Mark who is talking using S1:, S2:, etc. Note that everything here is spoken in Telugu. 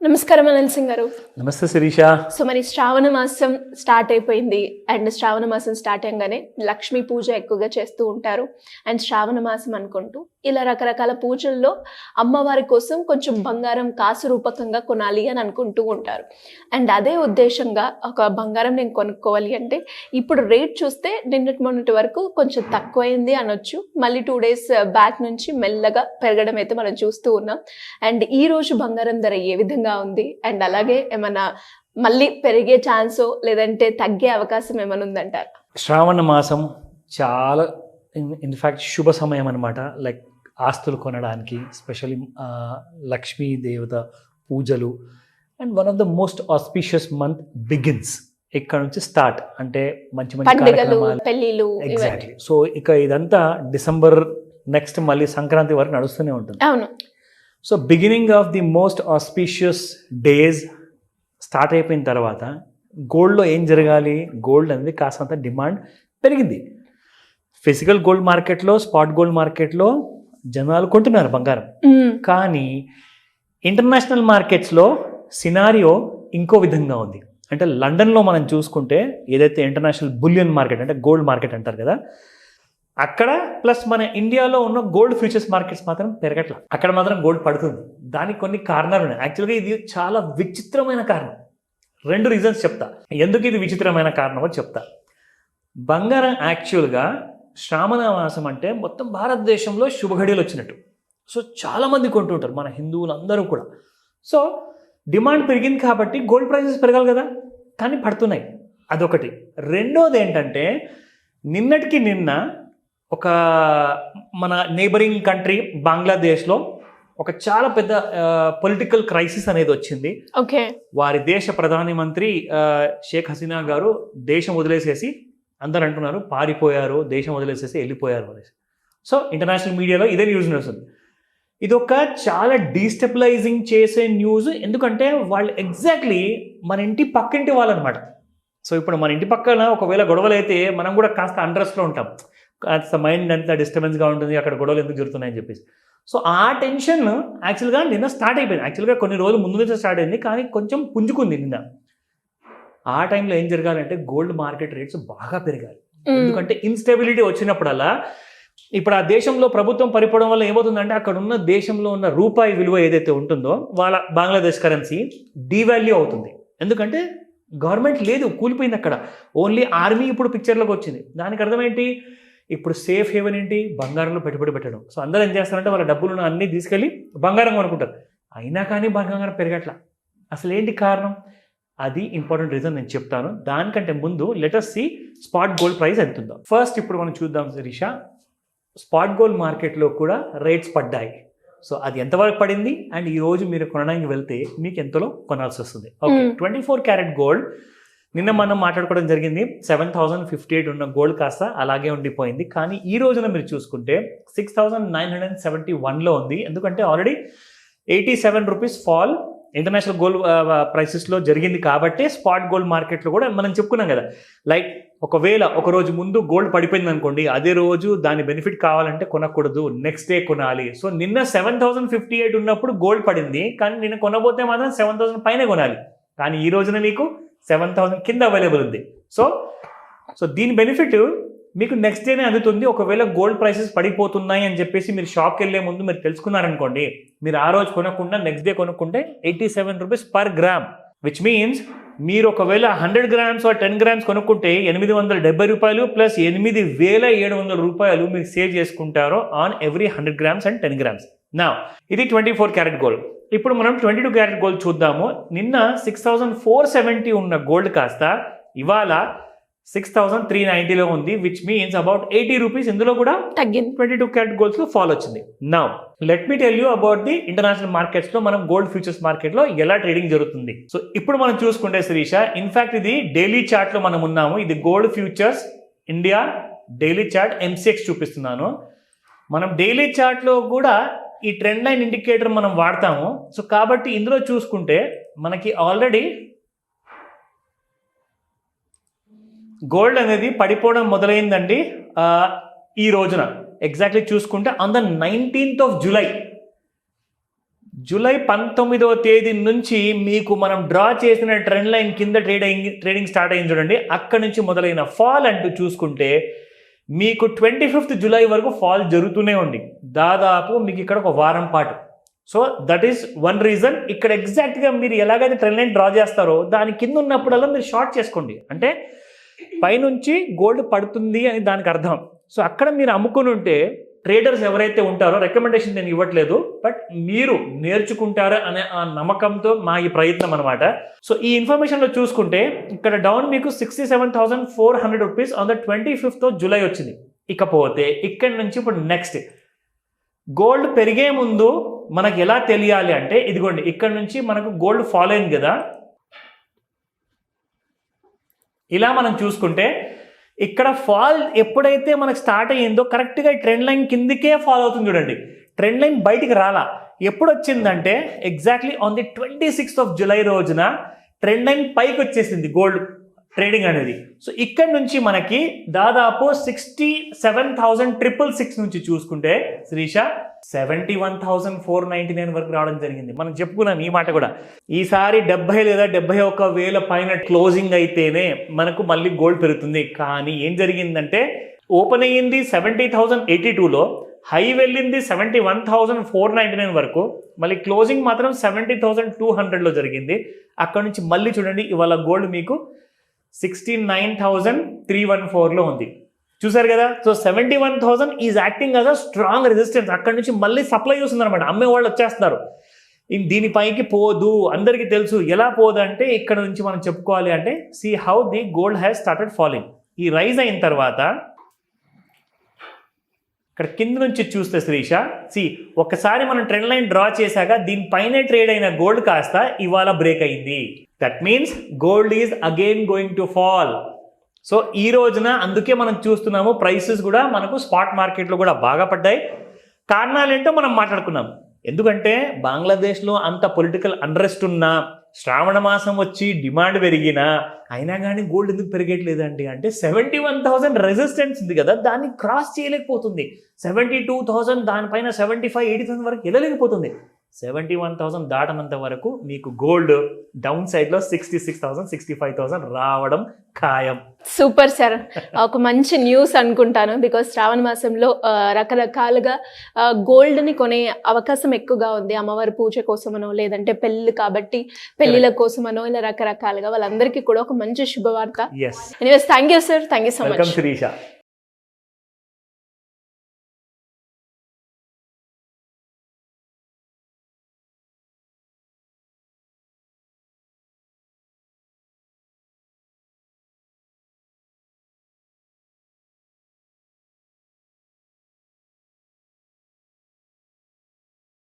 S1: నమస్కారం అనిల్ సింగ్ గారు.
S2: నమస్తే శిరీష.
S1: సో మరి శ్రావణ మాసం స్టార్ట్ అయిపోయింది అండ్ శ్రావణ మాసం స్టార్ట్ అయ్యంగానే లక్ష్మీ పూజ ఎక్కువగా చేస్తూ ఉంటారు. అండ్ శ్రావణ మాసం అనుకుంటూ ఇలా రకరకాల పూజల్లో అమ్మవారి కోసం కొంచెం బంగారం కాసు రూపకంగా కొనాలి అని అనుకుంటూ ఉంటారు. అండ్ అదే ఉద్దేశంగా ఒక బంగారం నేను కొనుక్కోవాలి అంటే ఇప్పుడు రేట్ చూస్తే నిన్నటి మొన్నటి వరకు కొంచెం తక్కువైంది అనొచ్చు. మళ్ళీ 2 days బ్యాక్ నుంచి మెల్లగా పెరగడం అయితే మనం చూస్తూ ఉన్నాం. అండ్ ఈ రోజు బంగారం ధర ఏ విధంగా ఉంది అండ్ అలాగే ఏమన్నా మళ్ళీ పెరిగే ఛాన్సో లేదంటే తగ్గే అవకాశం ఏమైనా ఉందంటారా?
S2: శ్రావణ మాసం చాలా ఇన్ఫ్యాక్ట్ శుభ సమయం అనమాట. లైక్ ఆస్తులు కొనడానికి, స్పెషల్లీ లక్ష్మీ దేవత పూజలు. And one of the most auspicious month begins. ఇక్కడ నుంచి స్టార్ట్ అంటే మంచి మంచి
S1: పండుగలు, పెళ్లిళ్ళు.
S2: ఎగ్జాక్ట్లీ. సో ఇక ఇదంతా డిసెంబర్ నెక్స్ట్ మళ్ళీ సంక్రాంతి వరకు నడుస్తూనే ఉంటుంది.
S1: అవును.
S2: So beginning of the most auspicious days start అయిపోయిన తర్వాత గోల్డ్లో ఏం జరగాలి? గోల్డ్ అనేది కాస్తంత డిమాండ్ పెరిగింది. ఫిజికల్ గోల్డ్ మార్కెట్లో, స్పాట్ గోల్డ్ మార్కెట్లో జనాలు కొంటున్నారు బంగారం. కానీ ఇంటర్నేషనల్ మార్కెట్స్లో సినారియో ఇంకో విధంగా ఉంది. అంటే లండన్లో మనం చూసుకుంటే ఏదైతే ఇంటర్నేషనల్ బులియన్ మార్కెట్ అంటే గోల్డ్ మార్కెట్ అంటారు కదా, అక్కడ ప్లస్ మన ఇండియాలో ఉన్న గోల్డ్ ఫ్యూచర్స్ మార్కెట్స్ మాత్రం పెరగట్ల. అక్కడ మాత్రం గోల్డ్ పడుతుంది. దానికి కొన్ని కారణాలు ఉన్నాయి. యాక్చువల్గా ఇది చాలా విచిత్రమైన కారణం. 2 రీజన్స్ చెప్తా ఎందుకు ఇది విచిత్రమైన కారణమో చెప్తా. బంగారం యాక్చువల్గా శ్రావణ మాసం అంటే మొత్తం భారతదేశంలో శుభఘడియలు వచ్చినట్టు. సో చాలామంది కొంటుంటారు, మన హిందువులందరూ కూడా. సో డిమాండ్ పెరిగింది కాబట్టి గోల్డ్ ప్రైసెస్ పెరగాలి కదా, కానీ పడుతున్నాయి. అదొకటి. రెండోది ఏంటంటే నిన్నటికి నిన్న ఒక మన నేబరింగ్ కంట్రీ బంగ్లాదేశ్లో ఒక చాలా పెద్ద పొలిటికల్ క్రైసిస్ అనేది వచ్చింది.
S1: ఓకే.
S2: వారి దేశ ప్రధానమంత్రి షేక్ హసీనా గారు దేశం వదిలేసేసి, అందరు అంటున్నారు పారిపోయారు, దేశం వదిలేసేసి వెళ్ళిపోయారు అనేసి. సో ఇంటర్నేషనల్ మీడియాలో ఇదే న్యూస్ వస్తుంది. ఇది ఒక చాలా డీస్టెబిలైజింగ్ చేసే న్యూస్. ఎందుకంటే వాళ్ళు ఎగ్జాక్ట్లీ మన ఇంటి పక్కింటి వాళ్ళు అనమాట. సో ఇప్పుడు మన ఇంటి పక్కన ఒకవేళ గొడవలు అయితే మనం కూడా కాస్త అండ్రెస్ట్లో ఉంటాం, కాస్త మైండ్ అంతా డిస్టర్బెన్స్గా ఉంటుంది, అక్కడ గొడవలు ఎందుకు జరుగుతున్నాయని చెప్పేసి. సో ఆ టెన్షన్ యాక్చువల్గా నిన్న స్టార్ట్ అయిపోయింది. యాక్చువల్గా కొన్ని రోజులు ముందు నుంచి స్టార్ట్ అయింది, కానీ కొంచెం పుంజుకుంది నిన్న. ఆ టైంలో ఏం జరగాలంటే గోల్డ్ మార్కెట్ రేట్స్ బాగా పెరగాలి. ఎందుకంటే ఇన్స్టెబిలిటీ వచ్చినప్పుడల్లా ఇప్పుడు ఆ దేశంలో ప్రభుత్వం పరిపోవడం వల్ల ఏమవుతుందంటే అక్కడ ఉన్న దేశంలో ఉన్న రూపాయి విలువ ఏదైతే ఉంటుందో వాళ్ళ బంగ్లాదేశ్ కరెన్సీ డీవాల్యూ అవుతుంది. ఎందుకంటే గవర్నమెంట్ లేదు, కూలిపోయింది అక్కడ. ఓన్లీ ఆర్మీ ఇప్పుడు పిక్చర్లోకి వచ్చింది. దానికి అర్థం ఏంటి? ఇప్పుడు సేఫ్ హేవెన్ ఏంటి? బంగారంలో పెట్టుబడి పెట్టడం. సో అందరూ ఏం చేస్తారంటే వాళ్ళ డబ్బులను అన్నీ తీసుకెళ్ళి బంగారం కొనుక్కుంటారు. అయినా కానీ బంగారం పెరగట్ల. అసలు ఏంటి కారణం? అది ఇంపార్టెంట్ రీజన్ నేను చెప్తాను. దానికంటే ముందు let us see spot gold price ఎంత ఉందో. ఫస్ట్ ఇప్పుడు మనం చూద్దాం శిరీష. స్పాట్ గోల్డ్ మార్కెట్లో కూడా రేట్స్ పడ్డాయి. సో అది ఎంతవరకు పడింది అండ్ ఈ రోజు మీరు కొనడానికి వెళ్తే మీకు ఎంతలో కొనాల్సి వస్తుంది. ఓకే, 24 క్యారెట్ గోల్డ్ నిన్న మనం మాట్లాడుకోవడం జరిగింది. 7,058 ఉన్న గోల్డ్ కాస్త అలాగే ఉండిపోయింది. కానీ ఈ రోజున మీరు చూసుకుంటే 6,971లో ఉంది. ఎందుకంటే already 87 rupees fall international gold ప్రైసెస్లో జరిగింది. కాబట్టి స్పాట్ గోల్డ్ మార్కెట్లో కూడా మనం చెప్పుకున్నాం కదా, లైక్ ఒకవేళ ఒక రోజు ముందు గోల్డ్ పడిపోయింది అనుకోండి, అదే రోజు దాని బెనిఫిట్ కావాలంటే కొనకూడదు, నెక్స్ట్ డే కొనాలి. సో నిన్న 7,058 ఉన్నప్పుడు గోల్డ్ పడింది, కానీ నిన్న కొనబోతే మాత్రం 7,000 పైనే కొనాలి. కానీ ఈ రోజున మీకు 7,000 కింద అవైలబుల్ ఉంది. సో దీని బెనిఫిట్ మీకు నెక్స్ట్ డేనే అందుతుంది. ఒకవేళ గోల్డ్ ప్రైసెస్ పడిపోతున్నాయి అని చెప్పేసి మీరు షాప్కి వెళ్ళే ముందు మీరు తెలుసుకున్నారనుకోండి, మీరు ఆ రోజు కొనకుండా నెక్స్ట్ డే కొనుక్కుంటే 87 rupees per gram, which means మీరు ఒకవేళ 100 grams or 10 grams కొనుక్కుంటే 870 రూపాయలు ప్లస్ 8,700 రూపాయలు మీరు సేవ్ చేసుకుంటారో on every 100 grams and 10 grams. నా ఇది 24 క్యారెట్ గోల్డ్. ఇప్పుడు మనం 22 క్యారెట్ గోల్డ్ చూద్దాము. నిన్న 6,470 ఉన్న గోల్డ్ కాస్త ఇవాళ 6,390లో ఉంది, విచ్ మీన్స్ అబౌట్ 80 రూపీస్ ఇందులో కూడా
S1: తగ్గింది.
S2: 22 క్యారెట్ గోల్డ్స్ లో ఫాల్ వచ్చింది. Now let me tell you about the international markets లో మనం గోల్డ్ ఫ్యూచర్స్ మార్కెట్ లో ఎలా ట్రేడింగ్ జరుగుతుంది. సో ఇప్పుడు మనం చూసుకుంటే శిరీష, ఇన్ఫాక్ట్ ఇది డైలీ చార్ట్ లో మనం ఉన్నాము. ఇది gold futures India daily chart MCX చూపిస్తున్నాను. మనం డైలీ చార్ట్ లో కూడా ఈ ట్రెండ్ లైన్ ఇండికేటర్ మనం వాడతాము. సో కాబట్టి ఇందులో చూసుకుంటే మనకి ఆల్రెడీ గోల్డ్ అనేది పడిపోవడం మొదలైందండి ఈ రోజున. ఎగ్జాక్ట్లీ చూసుకుంటే on the 19th of July July 19వ తేదీ నుంచి మీకు మనం డ్రా చేసిన ట్రెండ్ లైన్ కింద ట్రేడింగ్ స్టార్ట్ అయింది చూడండి, అక్కడ నుంచి మొదలైన ఫాల్ అంటూ చూసుకుంటే మీకు 25th జూలై వరకు ఫాల్ జరుగుతూనే ఉంది, దాదాపు మీకు ఇక్కడ ఒక వారం పాటు. So that is one reason. ఇక్కడ ఎగ్జాక్ట్గా మీరు ఎలాగైతే ట్రెండ్ లైన్ డ్రా చేస్తారో దాని కింద ఉన్నప్పుడల్లా మీరు షార్ట్ చేసుకోండి, అంటే పైనుంచి గోల్డ్ పడుతుంది అని దానికి అర్థం. సో అక్కడ మీరు అమ్ముకుని ఉంటే ట్రేడర్స్ ఎవరైతే ఉంటారో, రికమెండేషన్ నేను ఇవ్వట్లేదు, బట్ మీరు నేర్చుకుంటారా అనే ఆ నమ్మకంతో మా ఈ ప్రయత్నం అనమాట. సో ఈ ఇన్ఫర్మేషన్లో చూసుకుంటే ఇక్కడ డౌన్ మీకు 67,400 rupees on the 25th July వచ్చింది. ఇకపోతే ఇక్కడ నుంచి ఇప్పుడు నెక్స్ట్ గోల్డ్ పెరిగే ముందు మనకు ఎలా తెలియాలి అంటే, ఇదిగోండి ఇక్కడ నుంచి మనకు గోల్డ్ ఫాల్ అయింది కదా, ఇలా మనం చూసుకుంటే ఇక్కడ ఫాల్ ఎప్పుడైతే మనకు స్టార్ట్ అయ్యిందో కరెక్ట్గా ట్రెండ్ లైన్ కిందికే ఫాల్ అవుతుంది చూడండి. ట్రెండ్ లైన్ బయటికి రాలా. ఎప్పుడు వచ్చిందంటే exactly on the 26th July రోజున ట్రెండ్ లైన్ పైకి వచ్చేసింది గోల్డ్ ట్రేడింగ్ అనేది. సో ఇక్కడ నుంచి మనకి దాదాపు 67,666 నుంచి చూసుకుంటే శ్రీష 71,499 వరకు రావడం జరిగింది. మనం చెప్పుకున్నాం ఈ మాట కూడా. ఈసారి 70 లేదా 71,000 పైన క్లోజింగ్ అయితేనే మనకు మళ్ళీ గోల్డ్ పెరుగుతుంది. కానీ ఏం జరిగిందంటే ఓపెన్ అయ్యింది 70,082లో, హై వెళ్ళింది 71,499 వరకు, మళ్ళీ క్లోజింగ్ మాత్రం 70,200లో జరిగింది. అక్కడ నుంచి మళ్ళీ చూడండి ఇవాళ గోల్డ్ మీకు 69,314లో ఉంది. చూసారు కదా. So 71,000 is acting as a strong resistance. అక్కడ నుంచి మళ్ళీ సప్లై వస్తుంది అనమాట, అమ్మే వాళ్ళు వచ్చేస్తున్నారు. దీనిపైకి పోదు, అందరికీ తెలుసు. ఎలా పోదు అంటే ఇక్కడ నుంచి మనం చెప్పుకోవాలి అంటే, see how the gold has started falling. ఈ రైజ్ అయిన తర్వాత ఇక్కడ కింద నుంచి చూస్తే శ్రీష, ఒకసారి మనం ట్రెండ్ లైన్ డ్రా చేశాక దీనిపైనే ట్రేడ్ అయిన గోల్డ్ కాస్త ఇవాళ బ్రేక్ అయింది. That means gold is again going to fall. So ఈ రోజున అందుకే మనం చూస్తున్నాము ప్రైసెస్ కూడా మనకు స్పాట్ మార్కెట్లో కూడా బాగా పడ్డాయి. కారణాలు ఏంటో మనం మాట్లాడుకున్నాం. ఎందుకంటే బంగ్లాదేశ్లో అంత పొలిటికల్ అన్రెస్ట్ ఉన్నా, శ్రావణ మాసం వచ్చి డిమాండ్ పెరిగినా, అయినా కానీ గోల్డ్ ఎందుకు పెరగట్లేదండి అంటే 71,000 రెసిస్టెన్స్ ఉంది కదా, దాన్ని క్రాస్ చేయలేకపోతుంది. 72,000 దానిపైన 75,000-80,000 వరకు వెళ్ళలేకపోతుంది. 71,000 దాటనంత వరకు మీకు గోల్డ్ డౌన్ సైడ్లో 66,000, 65,000 రావడం ఖాయం.
S1: సూపర్ సార్, ఒక మంచి న్యూస్ అనుకుంటాను. బికాస్ శ్రావణ మాసంలో రకరకాలుగా గోల్డ్ని కొనే అవకాశం ఎక్కువగా ఉంది. అమ్మవారి పూజ కోసమనో, లేదంటే పెళ్ళి కాబట్టి పెళ్ళిళ్ళ కోసమనో, ఇలా రకరకాలుగా వాళ్ళందరికీ కూడా ఒక మంచి శుభవార్త.
S2: Yes.
S1: Anyways, thank you sir, thank you so much.
S2: Welcome Sirisha.